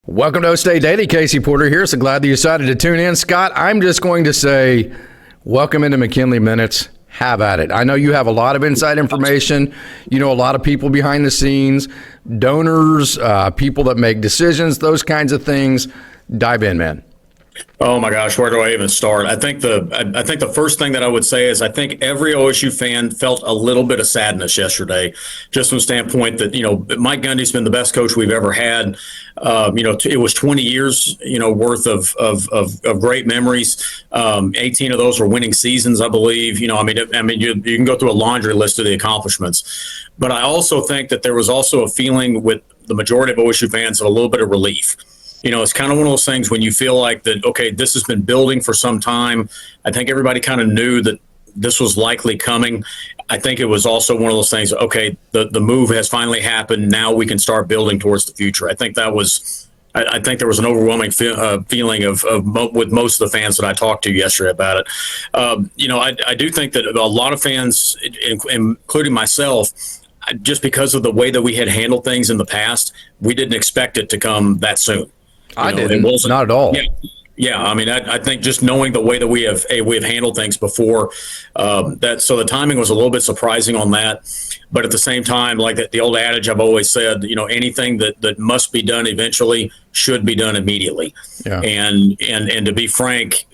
Welcome to OkState Daily. Casey Porter here. So glad that you decided to tune in. Scott, I'm just going to say welcome into McKinley Minutes. Have at it. I know you have a lot of inside information. You know a lot of people behind the scenes, donors, people that make decisions, those kinds of things. Dive in, man. Oh my gosh, where do I even start? I think the first thing that I would say is I think every OSU fan felt a little bit of sadness yesterday, just from the standpoint that, Mike Gundy's been the best coach we've ever had. It was 20 years, worth of great memories. 18 of those were winning seasons, I believe. You can go through a laundry list of the accomplishments. But I also think that there was also a feeling with the majority of OSU fans of a little bit of relief. It's kind of one of those things when you feel like that, okay, this has been building for some time. I think everybody kind of knew that this was likely coming. I think it was also one of those things, okay, the move has finally happened. Now we can start building towards the future. I think there was an overwhelming feeling with most of the fans that I talked to yesterday about it. I do think that a lot of fans, including myself, just because of the way that we had handled things in the past, we didn't expect it to come that soon. I didn't. Not at all. Yeah. I think just knowing the way that we have handled things before, so the timing was a little bit surprising on that. But at the same time, like the old adage I've always said, anything that must be done eventually should be done immediately. Yeah. And to be frank,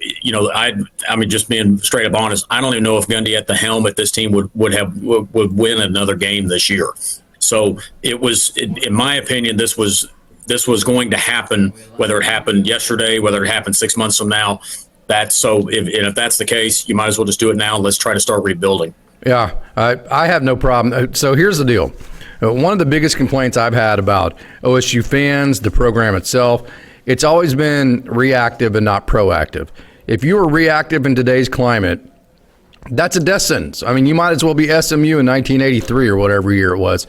just being straight up honest, I don't even know if Gundy at the helm at this team would win another game this year. So it was, in my opinion, this was going to happen, whether it happened yesterday, whether it happened 6 months from now. If that's the case, you might as well just do it now. Let's try to start rebuilding. Yeah, I have no problem. So here's the deal. One of the biggest complaints I've had about OSU fans, the program itself, it's always been reactive and not proactive. If you were reactive in today's climate, that's a death sentence. You might as well be SMU in 1983 or whatever year it was,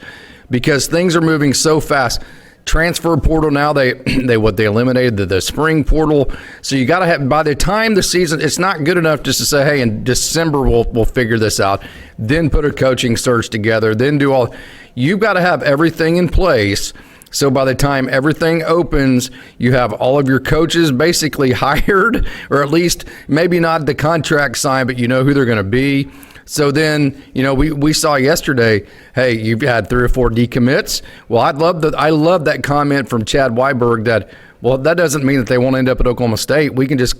because things are moving so fast. Transfer portal now, they eliminated the spring portal. So you got to have, by the time the season, it's not good enough just to say, hey, in December we'll figure this out, then put a coaching search together, then do all. You've got to have everything in place. So by the time everything opens, you have all of your coaches basically hired, or at least maybe not the contract signed, but you know who they're going to be. So then, we saw yesterday, hey, you've had 3 or 4 decommits. Well, I love that comment from Chad Weiberg that, well, that doesn't mean that they won't end up at Oklahoma State. We can just,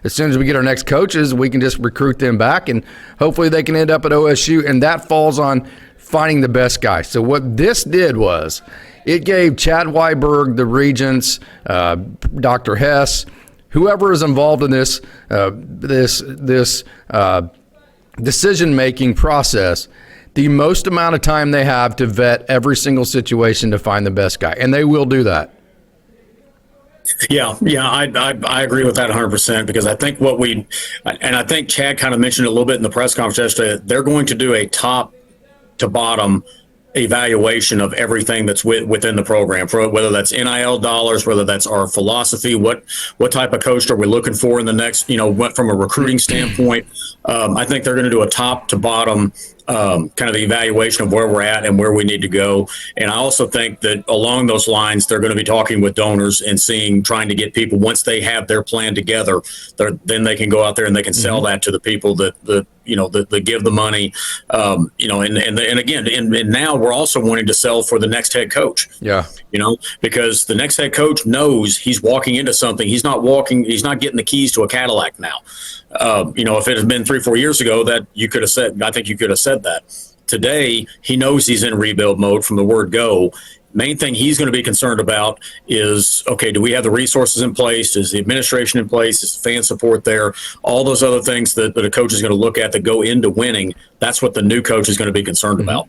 as soon as we get our next coaches, we can just recruit them back, and hopefully they can end up at OSU. And that falls on finding the best guy. So what this did was it gave Chad Weiberg, the regents, Dr. Hess, whoever is involved in this decision-making process, the most amount of time they have to vet every single situation to find the best guy, and they will do that. Yeah, I agree with that 100%, because I think I think Chad kind of mentioned it a little bit in the press conference yesterday, they're going to do a top to bottom evaluation of everything that's within the program, for whether that's NIL dollars, whether that's our philosophy, what type of coach are we looking for in the next, from a recruiting standpoint. I think they're going to do a top to bottom kind of evaluation of where we're at and where we need to go. And I also think that along those lines, they're going to be talking with donors and trying to get people, once they have their plan together, then they can go out there and they can sell that to the people that give the money, and again, and now we're also wanting to sell for the next head coach. Yeah. Because the next head coach knows he's walking into something. He's not getting the keys to a Cadillac now. If it had been 3-4 years ago, that you could have said, I think you could have said that. Today, he knows he's in rebuild mode from the word go. Main thing he's going to be concerned about is, okay, do we have the resources in place? Is the administration in place? Is fan support there? All those other things that a coach is going to look at that go into winning. That's what the new coach is going to be concerned about.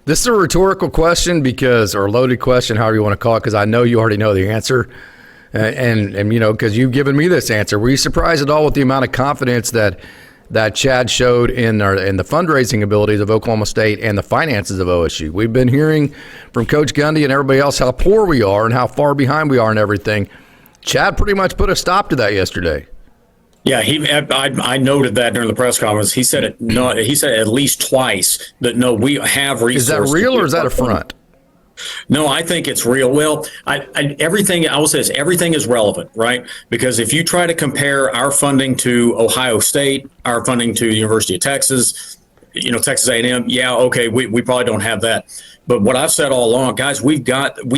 This is a rhetorical question or loaded question, however you want to call it, because I know you already know the answer. And because you've given me this answer. Were you surprised at all with the amount of confidence that Chad showed in the fundraising abilities of Oklahoma State and the finances of OSU? We've been hearing from Coach Gundy and everybody else how poor we are and how far behind we are and everything. Chad pretty much put a stop to that yesterday. Yeah, I noted that during the press conference. He said it. No, he said at least twice that no, we have resources. Is that real or is that a front? No, I think it's real. Well, everything I will say is everything is relevant, right? Because if you try to compare our funding to Ohio State, our funding to the University of Texas, Texas A&M, yeah, okay, we probably don't have that. But what I've said all along, guys, we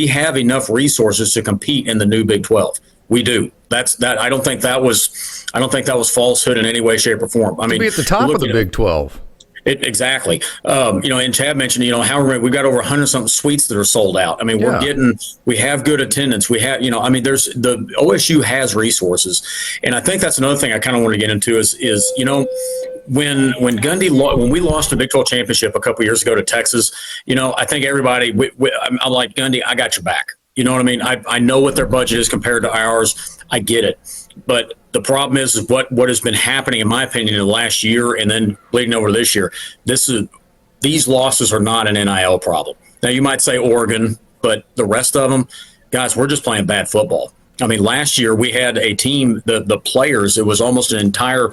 have enough resources to compete in the new Big 12. We do. That's that. I don't think that was falsehood in any way, shape, or form. I mean, be at the top of the Big 12. Exactly. And Chad mentioned, we've got over 100 something suites that are sold out. I mean, we have good attendance. We have, there's the OSU has resources. And I think that's another thing I kind of want to get into is, when Gundy, when we lost the Big 12 championship a couple years ago to Texas, I think everybody, I'm like, Gundy, I got your back. You know what I mean? I know what their budget is compared to ours. I get it. But the problem is what has been happening, in my opinion, in the last year and then bleeding over this year. These losses are not an NIL problem. Now, you might say Oregon, but the rest of them, guys, we're just playing bad football. I mean, last year we had a team, the players, it was almost an entire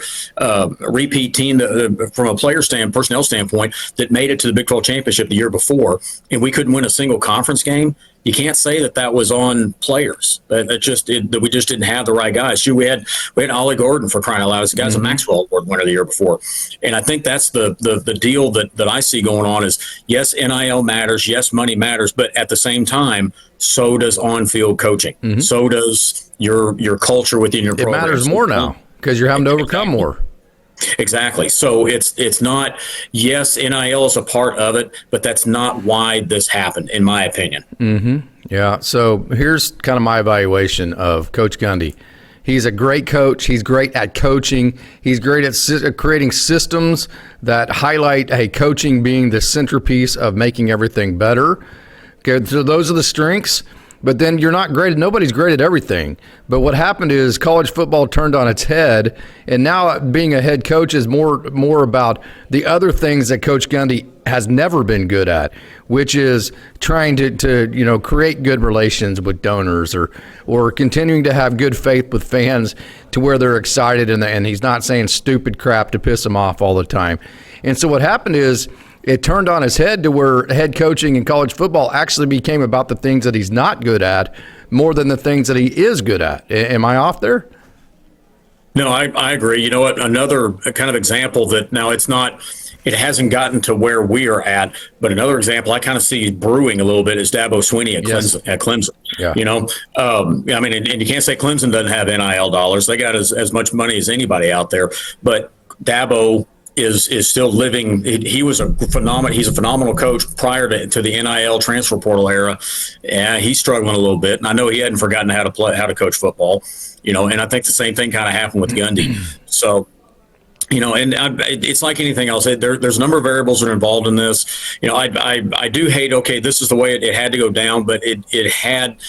repeat team from a personnel standpoint that made it to the Big 12 championship the year before, and we couldn't win a single conference game. You can't say that was on players. That we just didn't have the right guys. Shoot, we had Ollie Gordon, for crying out loud. This guy's a Maxwell Award winner the year before, and I think that's the deal that I see going on is, yes, NIL matters, yes, money matters, but at the same time, so does on-field coaching. Mm-hmm. So does your culture within your program. It matters more now because you're having to overcome more. Exactly. So it's not, yes, NIL is a part of it, but that's not why this happened, in my opinion. Mm-hmm. Yeah. So here's kind of my evaluation of Coach Gundy. He's a great coach. He's great at coaching. He's great at creating systems that highlight, coaching being the centerpiece of making everything better. Okay, so those are the strengths. But then you're not great. Nobody's great at everything. But what happened is college football turned on its head, and now being a head coach is more about the other things that Coach Gundy has never been good at, which is trying to create good relations with donors or continuing to have good faith with fans to where they're excited and he's not saying stupid crap to piss them off all the time. And so what happened is, it turned on his head to where head coaching in college football actually became about the things that he's not good at more than the things that he is good at. Am I off there? No, I agree. You know what? Another kind of example that now it hasn't gotten to where we are at, but another example I kind of see brewing a little bit is Dabo Swinney at Clemson. Yeah. And you can't say Clemson doesn't have NIL dollars. They got as much money as anybody out there, but Dabo is still living. He's a phenomenal coach prior to the NIL transfer portal era. Yeah, he's struggling a little bit, and I know he hadn't forgotten how to coach football. And I think the same thing kind of happened with Gundy. So, it's like anything else. There's a number of variables that are involved in this. I do hate. Okay, this is the way it had to go down, but it had.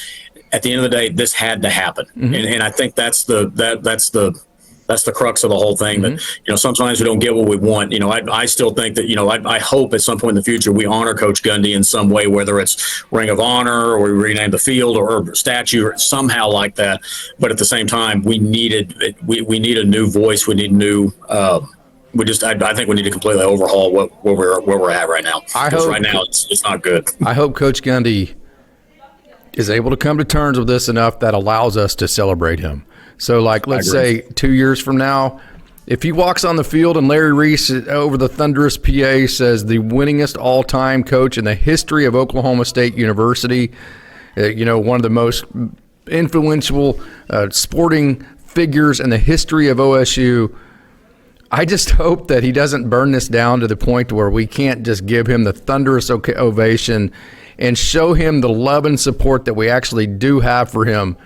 At the end of the day, this had to happen, and I think that's the crux of the whole thing. That sometimes we don't get what we want. I still think that I hope at some point in the future we honor Coach Gundy in some way, whether it's Ring of Honor or we rename the field or statue or somehow like that. But at the same time, we need a new voice. We need new. I think we need to completely overhaul where we're at right now. Right now it's not good. I hope Coach Gundy is able to come to terms with this enough that allows us to celebrate him. So, let's say 2 years from now, if he walks on the field and Larry Reese over the thunderous PA says the winningest all-time coach in the history of Oklahoma State University, one of the most influential sporting figures in the history of OSU, I just hope that he doesn't burn this down to the point where we can't just give him the thunderous ovation and show him the love and support that we actually do have for him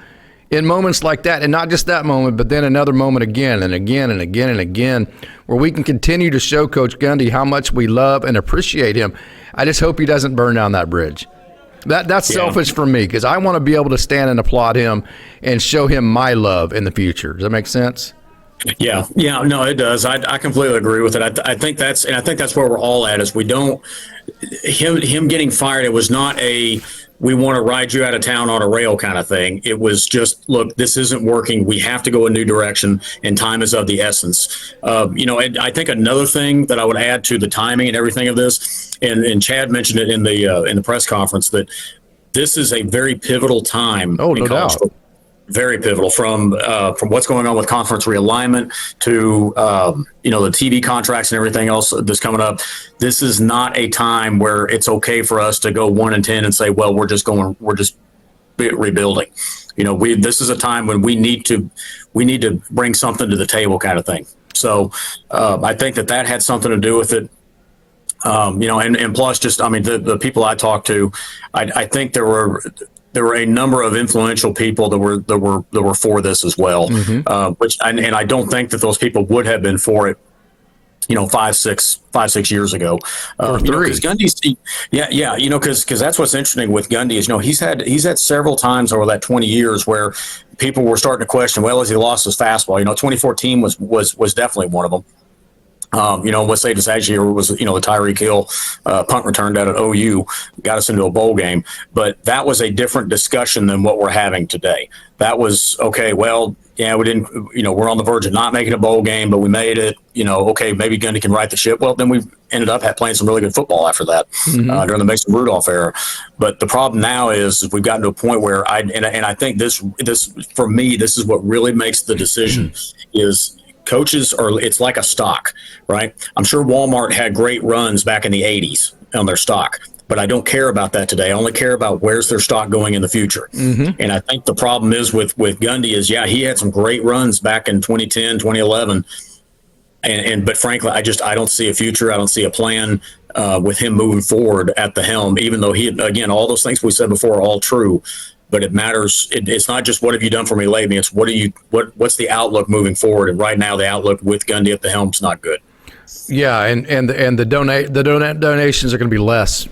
in moments like that, and not just that moment, but then another moment again and again and again and again, where we can continue to show Coach Gundy how much we love and appreciate him. I just hope he doesn't burn down that bridge. That's selfish for me, because I want to be able to stand and applaud him and show him my love in the future. Does that make sense? Yeah, no, it does. I completely agree with it. I think that's where we're all at. Is we don't him getting fired. It was not we want to ride you out of town on a rail kind of thing. It was just, look, this isn't working. We have to go a new direction, and time is of the essence. And I think another thing that I would add to the timing and everything of this, and Chad mentioned it in the press conference, that this is a very pivotal time. Oh, in no college doubt. football. Very pivotal from what's going on with conference realignment to the TV contracts and everything else that's coming up. This is not a time where it's okay for us to go 1-10 and say, well, we're just rebuilding. This is a time when we need to bring something to the table, kind of thing. So I think that had something to do with it. And plus, just the people I talked to, I think there were a number of influential people that were for this as well. Which I don't think that those people would have been for it, 5-6 years ago. Or 3. Because Gundy's, because that's what's interesting with Gundy is he's had several times over that 20 years where people were starting to question, well, has he lost his fastball? 2014 was definitely one of them. What saved us that year was, the Tyreek Hill punt return down at OU got us into a bowl game. But that was a different discussion than what we're having today. That was, okay, well, yeah, we didn't, we're on the verge of not making a bowl game, but we made it. Okay, maybe Gundy can right the ship. Well, then we ended up playing some really good football after that during the Mason Rudolph era. But the problem now is we've gotten to a point where I think this for me, this is what really makes the decision is coaches it's like a stock, right? I'm sure Walmart had great runs back in the 80s on their stock, but I don't care about that today. I only care about where's their stock going in the future. And I think the problem is with Gundy is, he had some great runs back in 2010, 2011. But frankly, I don't see a future. I don't see a plan with him moving forward at the helm, even though again, all those things we said before are all true. But it matters. It's not just what have you done for me lately. It's what's the outlook moving forward. And right now, the outlook with Gundy at the helm is not good. Yeah, and the donations are going to be less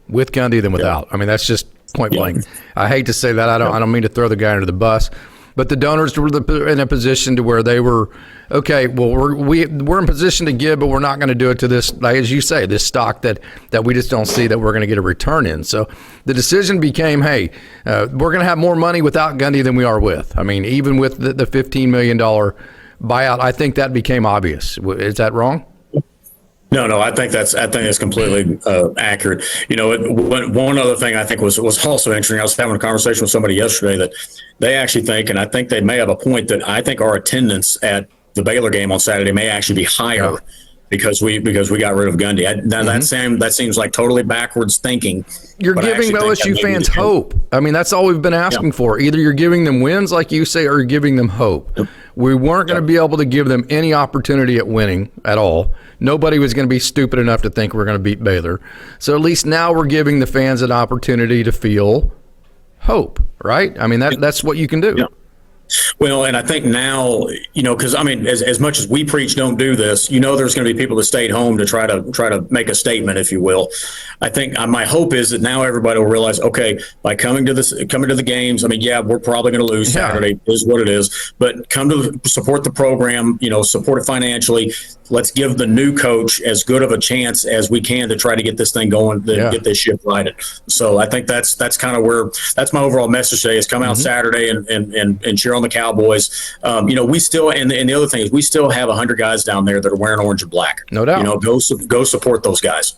with Gundy than without. I mean, that's just point blank. I hate to say that. I don't mean to throw the guy under the bus, but the donors were in a position to where they were okay. Well, we're in position to give, but we're not going to do it to this, like as you say, this stock that we just don't see that we're going to get a return in. So the decision became, hey, we're going to have more money without Gundy than we are with. I mean, even with the $15 million buyout, I think that became obvious. Is that wrong? No, I think that's completely accurate. One other thing I think was also interesting. I was having a conversation with somebody yesterday that they actually think, and I think they may have a point, that I think our attendance at the Baylor game on Saturday may actually be higher because we got rid of Gundy. That seems like totally backwards thinking. You're giving OSU fans hope. I mean, that's all we've been asking for. Either you're giving them wins, like you say, or you're giving them hope. We weren't going to be able to give them any opportunity at winning at all. Nobody was going to be stupid enough to think we're going to beat Baylor. So at least now we're giving the fans an opportunity to feel hope, right? I mean, that's what you can do. Yeah. Well, and I think now, because as much as we preach don't do this, there's going to be people that stayed home to try to make a statement, if you will. I think my hope is that now everybody will realize, okay, by coming to the games, we're probably going to lose Saturday, is what it is, but come to support the program, support it financially. Let's give the new coach as good of a chance as we can to try to get this thing going, get this ship righted. So I think that's kind of that's my overall message today is come out Saturday and cheer on the Cowboys. We still, and the other thing is we still have 100 guys down there that are wearing orange and black. No doubt. Go support those guys.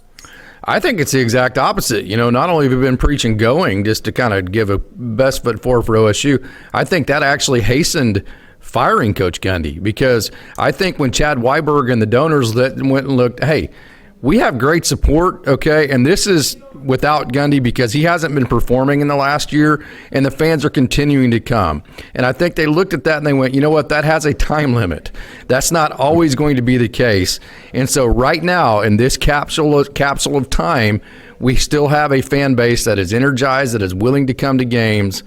I think it's the exact opposite. Not only have we been preaching going just to kind of give a best foot forward for OSU, I think that actually hastened firing Coach Gundy, because I think when Chad Weiberg and the donors went and looked, hey, we have great support, okay, and this is without Gundy because he hasn't been performing in the last year, and the fans are continuing to come. And I think they looked at that and they went, you know what, that has a time limit. That's not always going to be the case. And so right now, in this capsule of time, we still have a fan base that is energized, that is willing to come to games.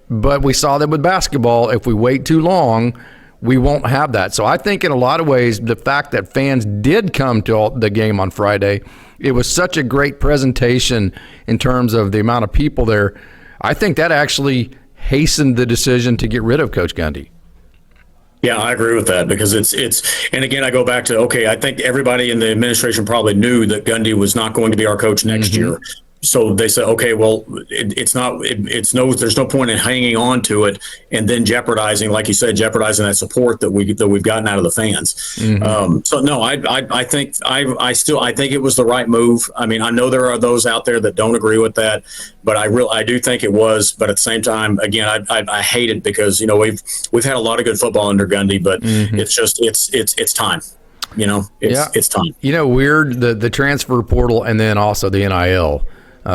But we saw that with basketball, if we wait too long, we won't have that. So I think in a lot of ways, the fact that fans did come to the game on Friday, it was such a great presentation in terms of the amount of people there. I think that actually hastened the decision to get rid of Coach Gundy. Yeah, I agree with that because it's and again, I go back to, okay, I think everybody in the administration probably knew that Gundy was not going to be our coach next year. so they said, okay, well, there's no point in hanging on to it and then jeopardizing, like you said, jeopardizing that support that we've gotten out of the fans. So no, I think it was the right move. I mean, I know there are those out there that don't agree with that, but I do think it was. But at the same time, again, I hate it because we've had a lot of good football under Gundy, but it's just it's time. It's time. Weird the transfer portal and then also the NIL.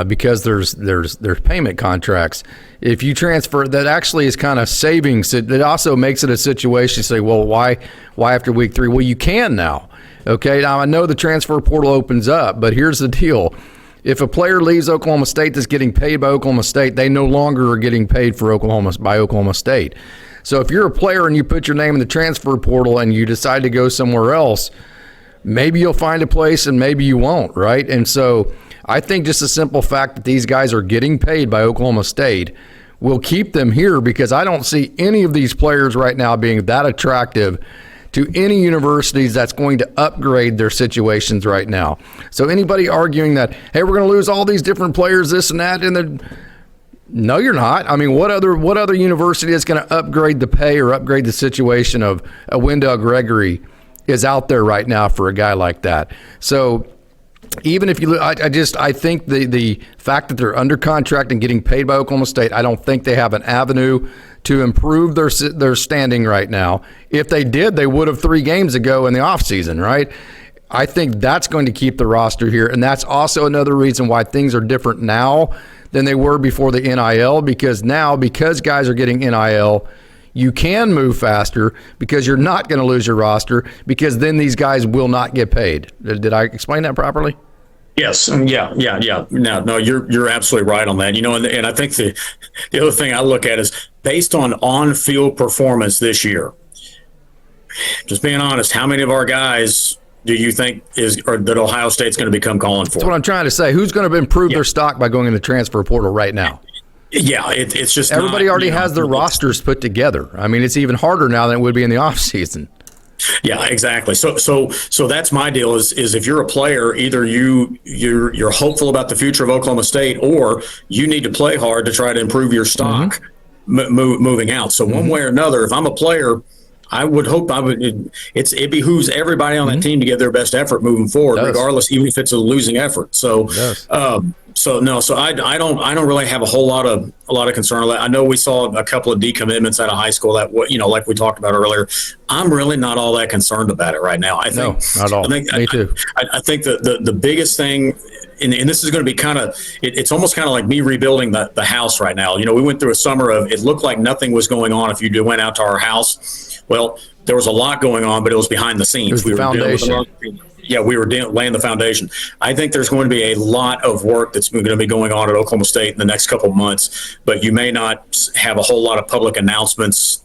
Because there's payment contracts. If you transfer, that actually is kind of savings. It also makes it a situation to say, well, why after week 3? Well, you can now. Okay, now I know the transfer portal opens up, but here's the deal. If a player leaves Oklahoma State that's getting paid by Oklahoma State, they no longer are getting paid by Oklahoma State. So if you're a player and you put your name in the transfer portal and you decide to go somewhere else, maybe you'll find a place and maybe you won't, right? And so I think just the simple fact that these guys are getting paid by Oklahoma State will keep them here, because I don't see any of these players right now being that attractive to any universities that's going to upgrade their situations right now. So anybody arguing that, hey, we're going to lose all these different players, this and that, no, you're not. I mean, what other university is going to upgrade the pay or upgrade the situation of a Wendell Gregory is out there right now for a guy like that? So even if you, I think the fact that they're under contract and getting paid by Oklahoma State, I don't think they have an avenue to improve their standing right now. If they did, they would have 3 games ago in the offseason, right? I think that's going to keep the roster here, and that's also another reason why things are different now than they were before the NIL, because guys are getting NIL, you can move faster because you're not going to lose your roster, because then these guys will not get paid. Did I explain that properly? Yes. Yeah. No, you're absolutely right on that. And I think the other thing I look at is based on field performance this year. Just being honest, how many of our guys do you think that Ohio State's going to become calling for? That's what I'm trying to say. Who's going to improve their stock by going in the transfer portal right now? Yeah, it's just everybody already has their rosters put together. I mean, it's even harder now than it would be in the offseason. Yeah, exactly. So that's my deal is if you're a player, either you're hopeful about the future of Oklahoma State, or you need to play hard to try to improve your stock moving out. So one way or another, if I'm a player, I would hope it behooves everybody on that team to give their best effort moving forward, regardless, even if it's a losing effort. So, I don't really have a lot of concern. I know we saw a couple of decommitments out of high school that, like we talked about earlier. I'm really not all that concerned about it right now. No, not at all. Me too. I think the biggest thing, and this is going to be it's almost kind of like me rebuilding the house right now. We went through a summer of, it looked like nothing was going on if you went out to our house. Well, there was a lot going on, but it was behind the scenes. It was the foundation. We were laying the foundation. I think there's going to be a lot of work that's going to be going on at Oklahoma State in the next couple of months, but you may not have a whole lot of public announcements,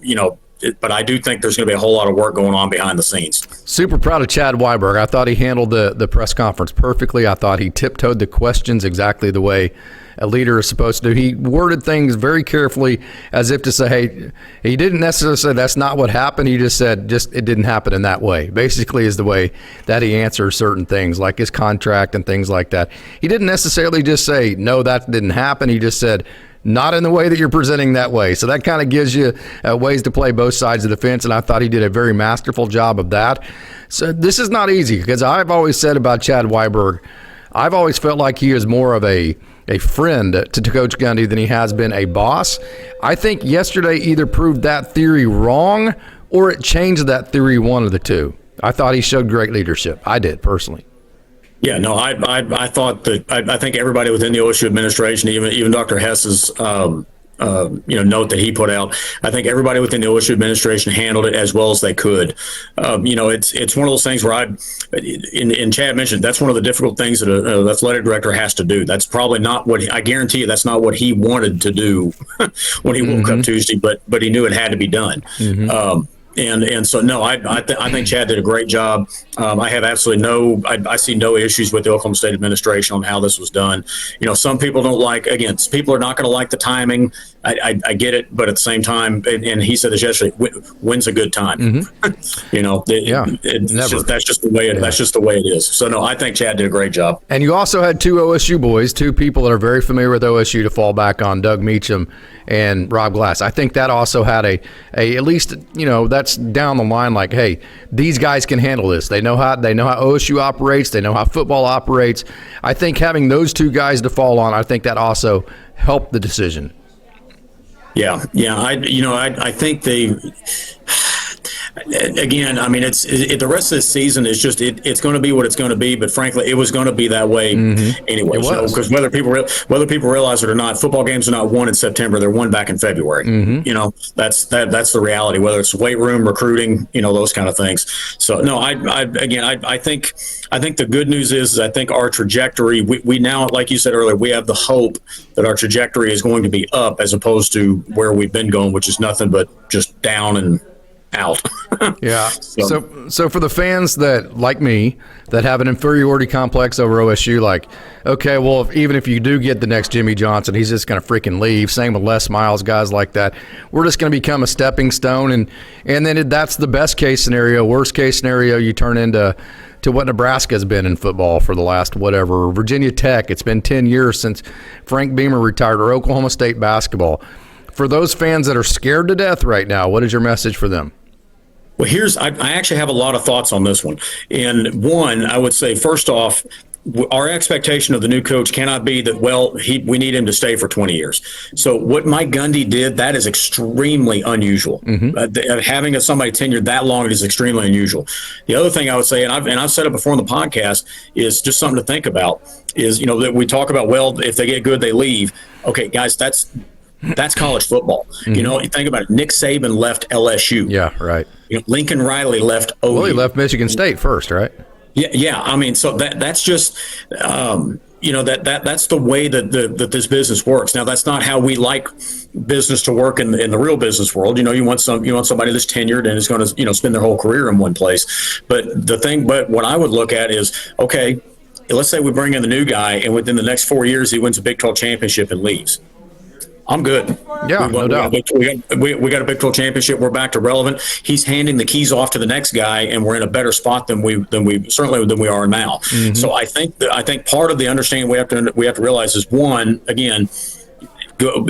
but I do think there's going to be a whole lot of work going on behind the scenes. Super proud of Chad Weiberg. I thought he handled the press conference perfectly. I thought he tiptoed the questions exactly the way a leader is supposed to do. He worded things very carefully, as if to say, hey, he didn't necessarily say that's not what happened. He just said, it didn't happen in that way. Basically is the way that he answers certain things, like his contract and things like that. He didn't necessarily just say, no, that didn't happen. He just said, not in the way that you're presenting that way. So that kind of gives you ways to play both sides of the fence, and I thought he did a very masterful job of that. So this is not easy, because I've always said about Chad Weiberg, I've always felt like he is more of a friend to Coach Gundy than he has been a boss. I think yesterday either proved that theory wrong or it changed that theory, one of the two. I thought he showed great leadership. I did, personally. Yeah, no, I thought that I think everybody within the OSU administration, even Dr. Hess's note that he put out, I think everybody within the OSU administration handled it as well as they could. It's one of those things where and Chad mentioned, that's one of the difficult things that an athletic director has to do. That's probably not I guarantee you that's not what he wanted to do when he woke up Tuesday, but he knew it had to be done. And so, no, I think Chad did a great job. I have absolutely I see no issues with the Oklahoma State administration on how this was done. Some people don't people are not going to like the timing. I get it, but at the same time, and he said this yesterday, when's a good time? That's just the way that's just the way it is. So no, I think Chad did a great job. And you also had two OSU boys, two people that are very familiar with OSU to fall back on, Doug Meacham and Rob Glass. I think that also had a at least, that's down the line, like, hey, these guys can handle this. They know how OSU operates. They know how football operates. I think having those two guys to fall on, I think that also helped the decision. Yeah. I think again, I mean, the rest of the season is just it's going to be what it's going to be. But frankly, it was going to be that way anyway. Because whether people realize it or not, football games are not won in September; they're won back in February. That's the reality. Whether it's weight room, recruiting, those kind of things. So no, I think the good news is I think our trajectory. We now, like you said earlier, we have the hope that our trajectory is going to be up as opposed to where we've been going, which is nothing but just down and out. Yeah. So for the fans that, like me, that have an inferiority complex over OSU, like, okay, well, even if you do get the next Jimmy Johnson, he's just going to freaking leave. Same with Les Miles, guys like that. We're just going to become a stepping stone, and then that's the best case scenario. Worst case scenario, you turn into what Nebraska has been in football for the last whatever. Virginia Tech, it's been 10 years since Frank Beamer retired, or Oklahoma State basketball. For those fans that are scared to death right now, what is your message for them? Well, I actually have a lot of thoughts on this one. And one, I would say, first off, our expectation of the new coach cannot be that, we need him to stay for 20 years. So what Mike Gundy did, that is extremely unusual. Having somebody tenured that long is extremely unusual. The other thing I would say, and I've said it before in the podcast, is just something to think about, is, that we talk about, if they get good, they leave. Okay, guys, that's college football. You think about it. Nick Saban left LSU. Yeah, right. Lincoln Riley left OU. Well, he left Michigan State first, right? Yeah. I mean, so that's just, that's the way that this business works. Now, that's not how we like business to work in the real business world. You want somebody that's tenured and is going to, spend their whole career in one place. But what I would look at is, okay, let's say we bring in the new guy and within the next 4 years, he wins a Big 12 championship and leaves. I'm good. Yeah, no doubt. We got a Big 12 championship. We're back to relevant. He's handing the keys off to the next guy, and we're in a better spot than we are now. So I think part of the understanding we have to realize is, one, again,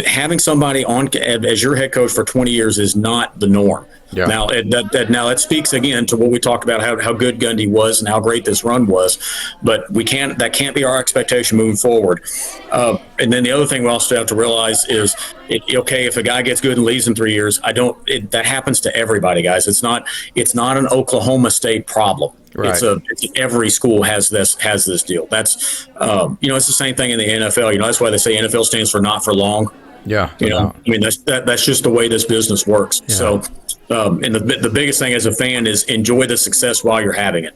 having somebody on as your head coach for 20 years is not the norm. Yeah. Now that speaks again to what we talked about, how good Gundy was and how great this run was, but that can't be our expectation moving forward. And then the other thing we also have to realize is, if a guy gets good and leaves in 3 years, that happens to everybody, guys. It's not an Oklahoma State problem. Right. Every school has this deal. That's it's the same thing in the NFL. That's why they say NFL stands for not for long. Yeah. That's just the way this business works. Yeah. So, and the biggest thing as a fan is enjoy the success while you're having it.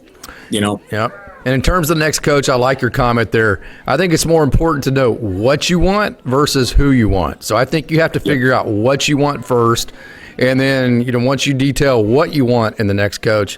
Yep. And in terms of the next coach, I like your comment there. I think it's more important to know what you want versus who you want. So I think you have to figure out what you want first, and then once you detail what you want in the next coach,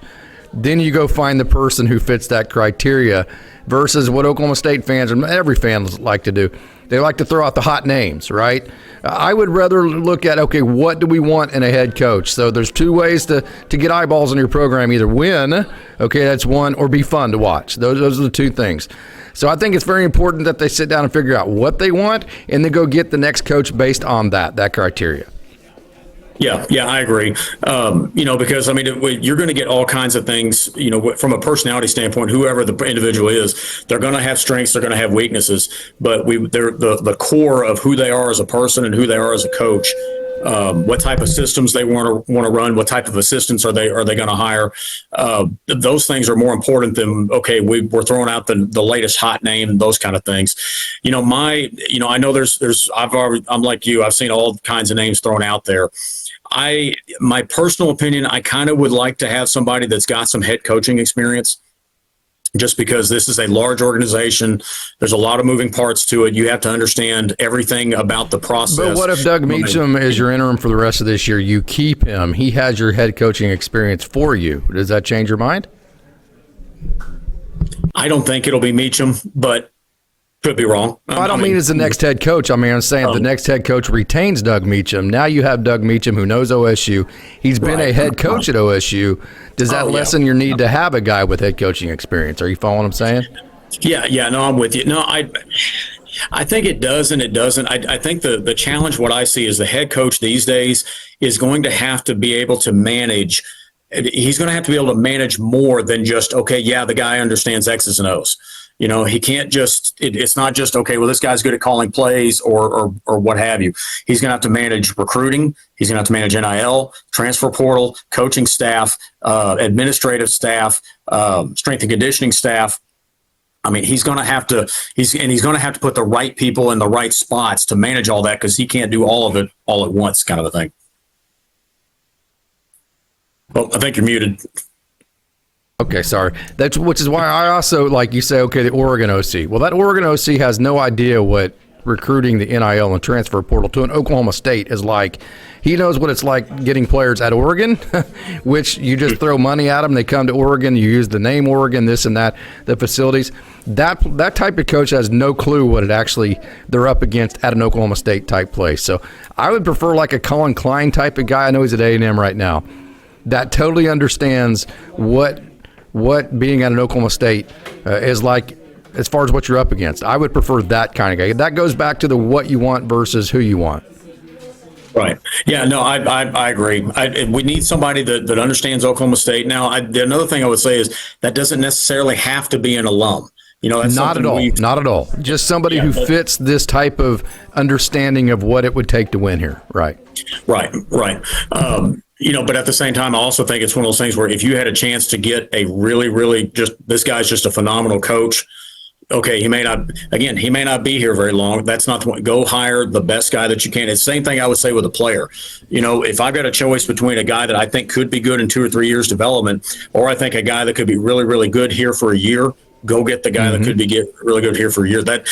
then you go find the person who fits that criteria, versus what Oklahoma State fans and every fan like to do. They like to throw out the hot names, right? I would rather look at, okay, what do we want in a head coach? So there's two ways to get eyeballs on your program: either win, okay, that's one, or be fun to watch. Those are the two things. So I think it's very important that they sit down and figure out what they want, and then go get the next coach based on that criteria. Yeah, I agree. Because you're going to get all kinds of things, from a personality standpoint. Whoever the individual is, they're going to have strengths, they're going to have weaknesses, but they're the core of who they are as a person and who they are as a coach. What type of systems they want to run, what type of assistants are they going to hire? Those things are more important than, okay, we're throwing out the latest hot name, those kind of things. I know I'm like you, I've seen all kinds of names thrown out there. My personal opinion, I kind of would like to have somebody that's got some head coaching experience, just because this is a large organization. There's a lot of moving parts to it. You have to understand everything about the process. But what if Doug Meacham is your interim for the rest of this year? You keep him. He has your head coaching experience for you. Does that change your mind? I don't think it'll be Meacham, but Could be wrong. I don't mean as the next head coach. I mean, I'm saying the next head coach retains Doug Meacham. Now you have Doug Meacham who knows OSU. He's been a head coach at OSU. Does that lessen your need to have a guy with head coaching experience? Are you following what I'm saying? Yeah. No, I'm with you. No, I think it does and it doesn't. I think the challenge, what I see is the head coach these days is going to have to be able to manage. He's going to have to be able to manage more than just, okay, yeah, the guy understands X's and O's. You know, he can't just, it's not just, okay, well, this guy's good at calling plays or what have you. He's going to have to manage recruiting. He's going to have to manage NIL, transfer portal, coaching staff, administrative staff, strength and conditioning staff. I mean, he's going to have to put the right people in the right spots to manage all that, because he can't do all of it all at once, kind of a thing. Oh, I think you're muted. Okay, sorry. Which is why I also, like you say, okay, the Oregon OC. Well, that Oregon OC has no idea what recruiting the NIL and transfer portal to an Oklahoma State is like. He knows what it's like getting players at Oregon, which you just throw money at them. They come to Oregon. You use the name Oregon, this and that, the facilities. That type of coach has no clue what they're up against at an Oklahoma State type place. So I would prefer like a Colin Klein type of guy. I know he's at A&M right now. That totally understands what being at an Oklahoma State is like as far as what you're up against. I would prefer that kind of guy. That goes back to the what you want versus who you want. Right. Yeah, no, I agree. We need somebody that understands Oklahoma State. Now, another thing I would say is that doesn't necessarily have to be an alum. You know, that's not at all. Not at all. Just somebody who fits this type of understanding of what it would take to win here. Right. Right. You know, but at the same time, I also think it's one of those things where if you had a chance to get a really, really this guy's just a phenomenal coach. Okay, he may not be here very long. That's not the point. Go hire the best guy that you can. It's the same thing I would say with a player. You know, if I've got a choice between a guy that I think could be good in 2 or 3 years development, or I think a guy that could be really, really good here for a year, go get the guy that could be really good here for a year. That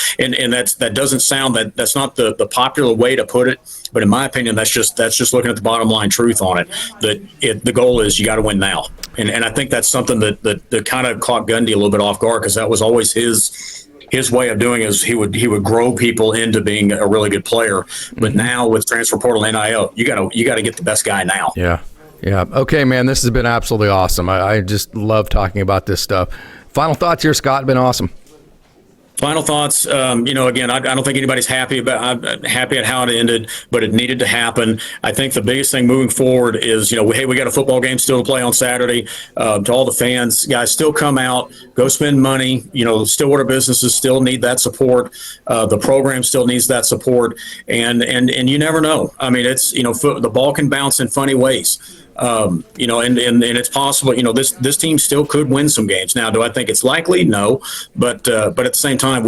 doesn't sound that's not the popular way to put it, but in my opinion, that's just looking at the bottom line truth on it. The goal is you got to win now, and I think that's something that kind of caught Gundy a little bit off guard, because that was always his way of doing is he would grow people into being a really good player. But now with transfer portal and NIL, you got to get the best guy now. Yeah. Okay, man, this has been absolutely awesome. I just love talking about this stuff. Final thoughts here, Scott. Been awesome. Final thoughts. You know, again, I don't think anybody's happy at how it ended, but it needed to happen. I think the biggest thing moving forward is, you know, hey, we got a football game still to play on Saturday. To all the fans, guys, still come out, go spend money. You know, Stillwater businesses still need that support. The program still needs that support, and you never know. I mean, it's, you know, the ball can bounce in funny ways. You know, and it's possible, you know, this team still could win some games. Now, do I think it's likely? No, but at the same time,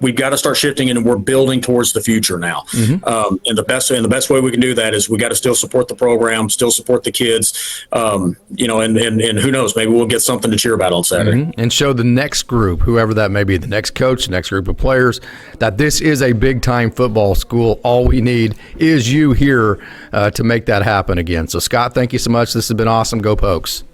we've got to start shifting, and we're building towards the future now. And the best way we can do that is we got to still support the program, still support the kids. You know, and who knows, maybe we'll get something to cheer about on Saturday. And show the next group, whoever that may be, the next coach, the next group of players, that this is a big time football school. All we need is you here to make that happen again. So Scott, thank you so much. This has been awesome. Go Pokes.